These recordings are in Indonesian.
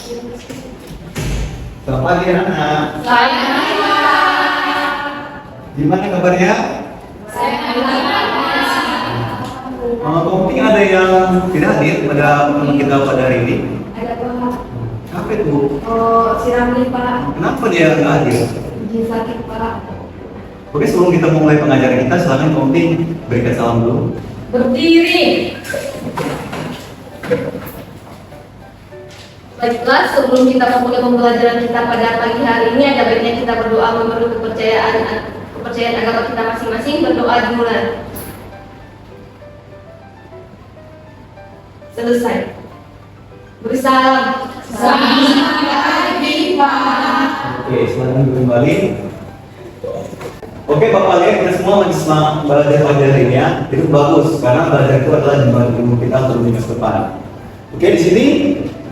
Selamat pagi anak-anak. Saya Gimana kabarnya? Mungkin ada yang tidak hadir pada pertemuan kita pada hari ini. ada Pak. Apa itu? Oh, si Ramli Pak. Kenapa dia nggak hadir? Izin sakit Pak. Oke, sebelum kita mulai pengajaran kita, silakan Komting berikan salam dulu. Berdiri. Baiklah, sebelum kita memulai pembelajaran kita pada pagi hari ini, ada baiknya kita berdoa menurut kepercayaan agama kita masing-masing. Berdoa dimulai. Selesai. Beri salam. Oke, silakan kembali. Oke, Bapak lihat kita semua lagi semangat belajar pelajaran ini ya. Itu bagus karena belajar itu adalah jembatan ilmu kita untuk masa depan. Oke, di sini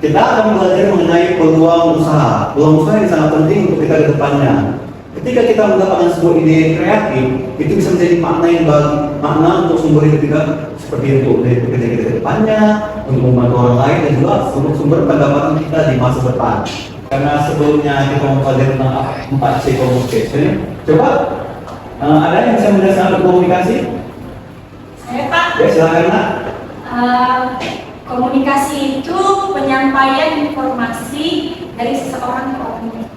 kita akan belajar mengenai peluang usaha. Peluang usaha yang sangat penting untuk kita ke depannya. Ketika kita mendapatkan sebuah ide kreatif, itu bisa menjadi makna untuk sumber hidup kita, seperti untuk bekerja kita ke depannya, untuk membantu orang lain, dan juga untuk sumber pendapatan kita di masa depan. Karena sebelumnya kita mempelajari tentang 4C communication, coba ada yang bisa menjelaskan komunikasi? Saya Pak, Ya, silakan Nak. komunikasi itu penyampaian informasi dari seseorang ke orang lain.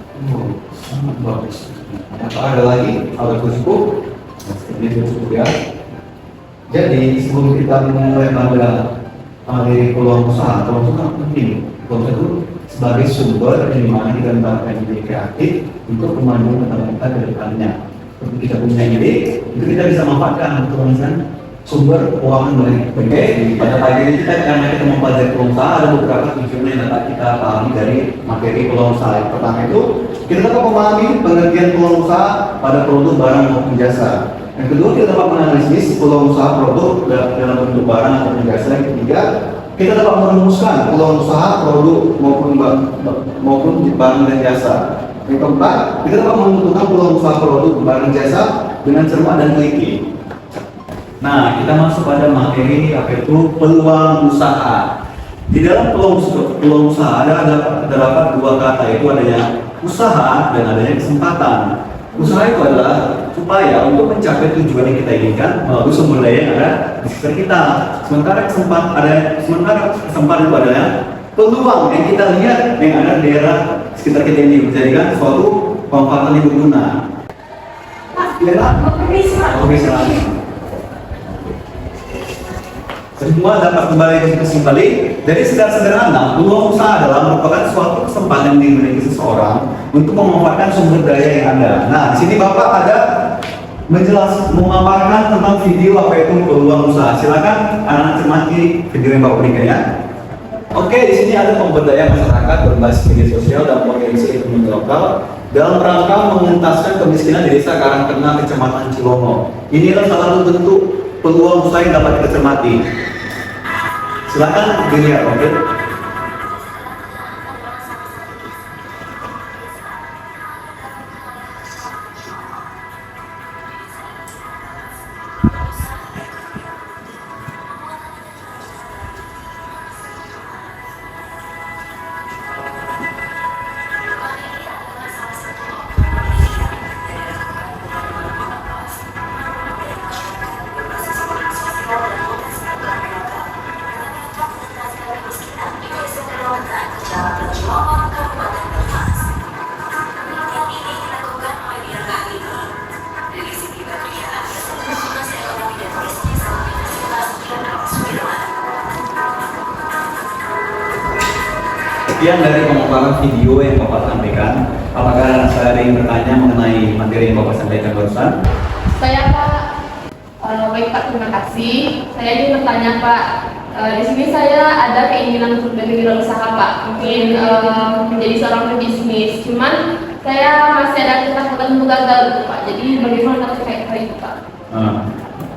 Sangat bagus. Apa ada lagi? Ada cukup? Ini cukup ya. Jadi sebelum kita mulai pada dari peluang usaha, peluang usaha penting. Peluang usaha itu sebagai sumber di mana kita mendapatkan ide kreatif untuk kemajuan kita ke depannya. Seperti kita punya ide, itu kita bisa manfaatkan untuk menghasilkan sumber keuangan baik. Oke, pada pagi ini kita karena kita mempelajari peluang usaha, ada beberapa tujuan yang dapat kita pahami dari materi peluang usaha. Yang pertama itu kita dapat memahami pengertian peluang usaha pada produk, barang maupun jasa. Yang kedua, kita dapat menganalisis peluang usaha produk dalam bentuk barang atau jasa. Yang ketiga, kita dapat merumuskan peluang usaha produk maupun barang dan jasa. Yang keempat, kita dapat menentukan peluang usaha produk, barang, jasa dengan cermat dan teliti. Nah, kita masuk pada materi apa itu peluang usaha. Di dalam peluang usaha terdapat dua kata, yaitu adanya usaha dan adanya kesempatan. Usaha itu adalah upaya untuk mencapai tujuan yang kita inginkan melalui sumber daya yang ada di sekitar kita. Sementara kesempatan itu adalah peluang yang kita lihat yang ada di daerah sekitar kita ini, menjadikan suatu pemanfaatan yang berguna. Ya, Pak? Oke, silakan. Semua dapat kembali Jadi secara sederhana, peluang usaha adalah merupakan suatu kesempatan yang dimiliki seseorang untuk memanfaatkan sumber daya yang ada. Nah, di sini Bapak ada memaparkan tentang video apa itu peluang usaha. Silakan anak-anak cermati video yang Bapak berikan ya. Oke, di sini ada pemberdayaan masyarakat berbasis media sosial dan potensi ekonomi lokal dalam rangka mengentaskan kemiskinan di Desa Karangtengah, Kecamatan Cilongo. Inilah salah satu bentuk peluang usaha yang dapat kita cermati. Silakan dilihat, oke? Sekian dari pemaparan video yang Bapak sampaikan. Apakah ada yang bertanya mengenai materi yang Bapak sampaikan barusan? Saya Pak. Baik Pak, terima kasih. Saya ingin bertanya Pak. Di sini saya ada keinginan untuk berwirausaha Pak. Mungkin menjadi seorang pebisnis. Cuman saya masih ada ketakutan untuk gagal gitu Pak. Jadi bagaimana terkait hal itu Pak?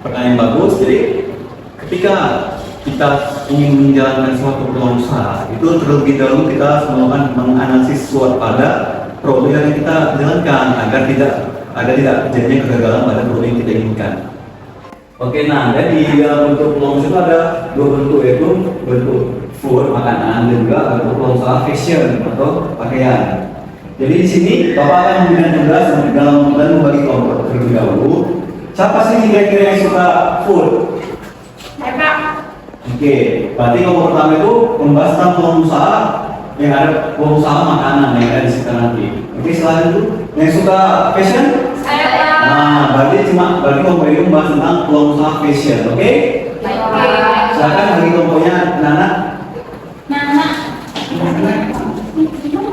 Pertanyaan bagus. Jadi ketika kita ingin menjalankan suatu peluang usaha, itu terlebih dahulu kita melakukan menganalisis suatu pada produk yang kita jalankan agar tidak terjadinya kegagalan pada produk yang kita inginkan. Oke, nah jadi dalam bentuk peluang usaha itu ada dua bentuk, yaitu bentuk food, makanan, dan juga untuk peluang usaha fashion atau pakaian. Jadi di sini Bapak akan memberikan tugas dalam dan membagi kelompok terlebih dahulu. Siapa sih kira-kira yang suka food? Saya Pak. Oke, berarti kelompok pertama itu membahas tentang peluang usaha yang ada peluang usaha makanan yang ada di sekitar nanti. Oke, selain itu yang suka fashion? Saya Pak. Nah, berarti kelompok ini membahas tentang peluang usaha fashion. Oke? Baik. Silakan bagi kelompoknya Nana. Nana.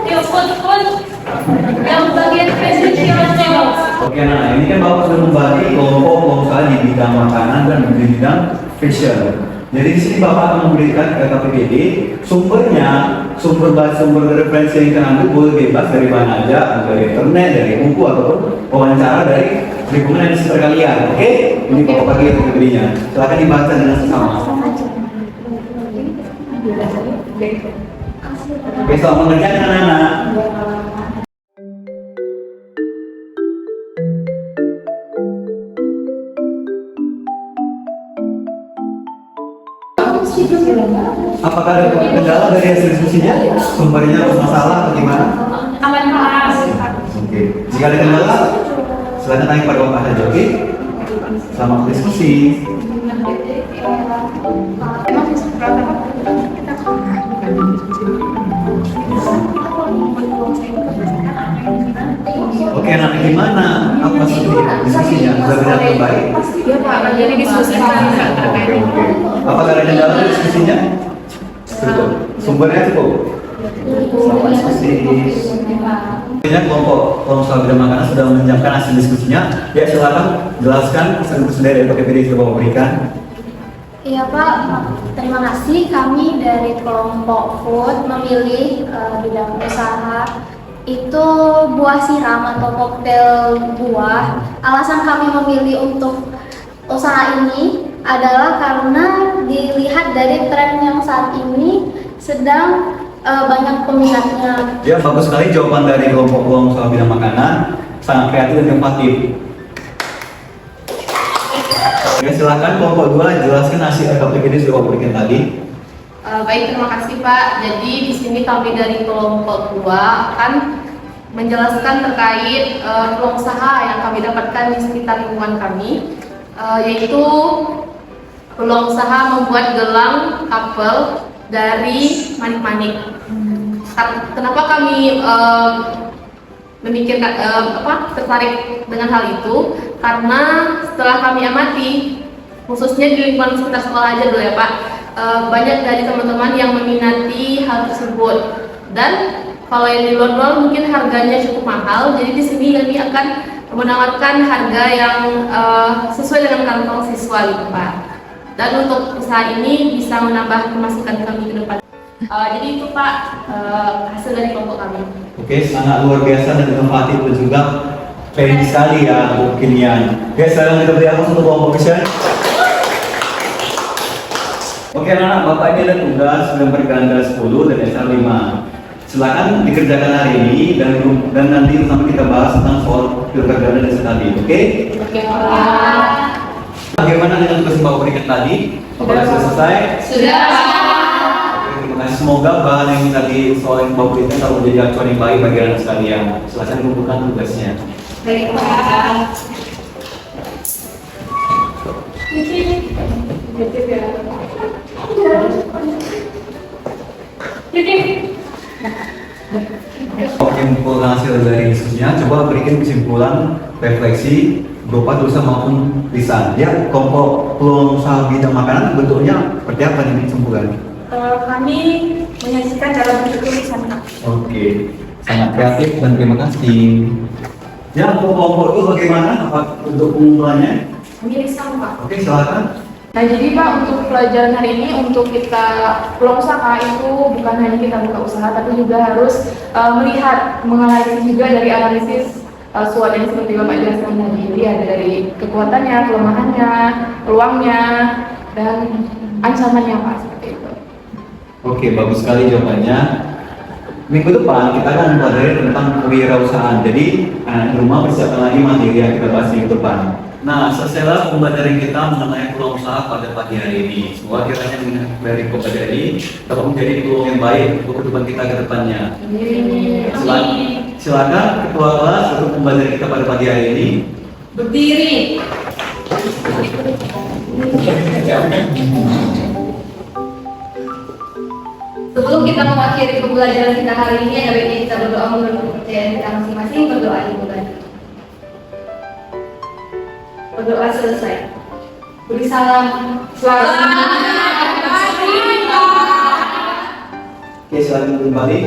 Yuk, pun. Yang bagian fashion. Oke, Nana, ini kan Bapak sudah membagi kelompok usaha di bidang makanan dan di bidang fashion. Jadi di sini Bapak akan memberikan ke KPPD sumber referensi yang kita ambil boleh bebas dari mana aja, dari internet, dari buku ataupun wawancara dari lingkungan yang di sekitar kalian. Oke? Ini Bapak bagi KPPD-nya. Silakan dibaca dengan sesama. Oke, selamat mengerjakan anak-anak. Apakah ada kendala dari hasil diskusinya? Sumbernya bermasalah atau gimana? Aman Pak. Oke. Jika ada kendala, silakan tanya pada Bapak saja. Oke? Selamat diskusi. Oke, nanti gimana? Apa seperti diskusinya? Sudah berjalan dengan baik? Iya Pak, jadi diskusi terkait ini. Oke. Apakah ada kendala dari diskusinya? Cukup. Sumbernya cukup. Selamat diskusi. Ini kelompok usaha bidang makanan sudah menjamkan hasil diskusinya. Ya, silakan jelaskan hasil diskusi dari KPPD yang sudah berikan. Iya Pak, terima kasih. Kami dari kelompok food memilih bidang usaha itu buah siram atau koktail buah. Alasan kami memilih untuk usaha ini adalah karena dilihat dari tren yang saat ini sedang banyak peminatnya. Ya, bagus sekali jawaban dari kelompok usaha bidang makanan, sangat kreatif dan inovatif. Ya, silakan kelompok 2 jelaskan hasil KPPD sudah berikan tadi. Baik, terima kasih Pak. Jadi di sini kami dari kelompok 2 akan menjelaskan terkait peluang usaha yang kami dapatkan di sekitar lingkungan kami, yaitu peluang usaha membuat gelang apel dari manik-manik. Kenapa kami memikirkan tertarik dengan hal itu? Karena setelah kami amati, khususnya di lingkungan sekitar sekolah aja dulu ya Pak, banyak dari teman-teman yang meminati hal tersebut. Dan kalau yang di luar mungkin harganya cukup mahal, jadi di sini kami akan menawarkan harga yang sesuai dengan kantong siswa gitu Pak. Dan untuk usaha ini bisa menambah pemasukan kami ke depan. Jadi itu Pak hasil dari kelompok kami. Oke, sangat luar biasa dan inovatif dan juga keren sekali ya untuk kekinian. Oke, sekarang kita beri aplaus untuk kelompok fashion. Oke anak-anak, Bapak ini ada tugas dalam perganda 10 dan SR 5. Silakan dikerjakan hari ini dan nanti bersama kita bahas tentang soal pilkada dan tadi. Oke? Oke Pak. Bagaimana dengan tugas yang Bapak berikan tadi? Apakah sudah selesai? Sudah Pak. Terima kasih. Semoga bahan yang tadi soal yang Bapak berikan selalu menjadi acuan yang baik bagi anak sekalian. Silakan kumpulkan tugasnya. Baik Pak. Menyimpulkan hasil dari diskusinya, coba berikan kesimpulan refleksi berupa tulisan maupun lisan. Ya, kelompok peluang usaha bidang makanan bentuknya seperti apa nih kesimpulan? Kami menyajikan dalam bentuk tulisan Pak. Oke, sangat kreatif dan terima kasih. Ya, untuk kelompok itu bagaimana? Apa untuk pengumpulannya? Milik sama Pak. Oke, silakan. Nah jadi Pak, untuk pelajaran hari ini untuk kita peluang usaha itu bukan hanya kita buka usaha, tapi juga harus melihat, menganalisis juga dari analisis SWOT yang seperti Bapak jelaskan tadi. Jadi ada dari kekuatannya, kelemahannya, peluangnya, dan ancamannya Pak, seperti itu. Oke, bagus sekali jawabannya. minggu depan kita akan mempelajari tentang kewirausahaan. Jadi anak rumah persiapkan lagi materi yang kita bahas minggu depan. Nah, selesailah pembelajaran kita mengenai peluang usaha pada pagi hari ini. Semoga kiranya dari pembelajaran ini dapat menjadi peluang yang baik untuk kehidupan kita ke depannya. Silakan ketua kelas untuk pembelajaran kita pada pagi hari ini. Berdiri. Sebelum kita mengakhiri pembelajaran kita hari ini, ada baiknya kita berdoa menurut kepercayaan kita masing-masing. Berdoa dimulai. Berdoa selesai. Beri salam. Selamat pagi. Oke, silakan kembali.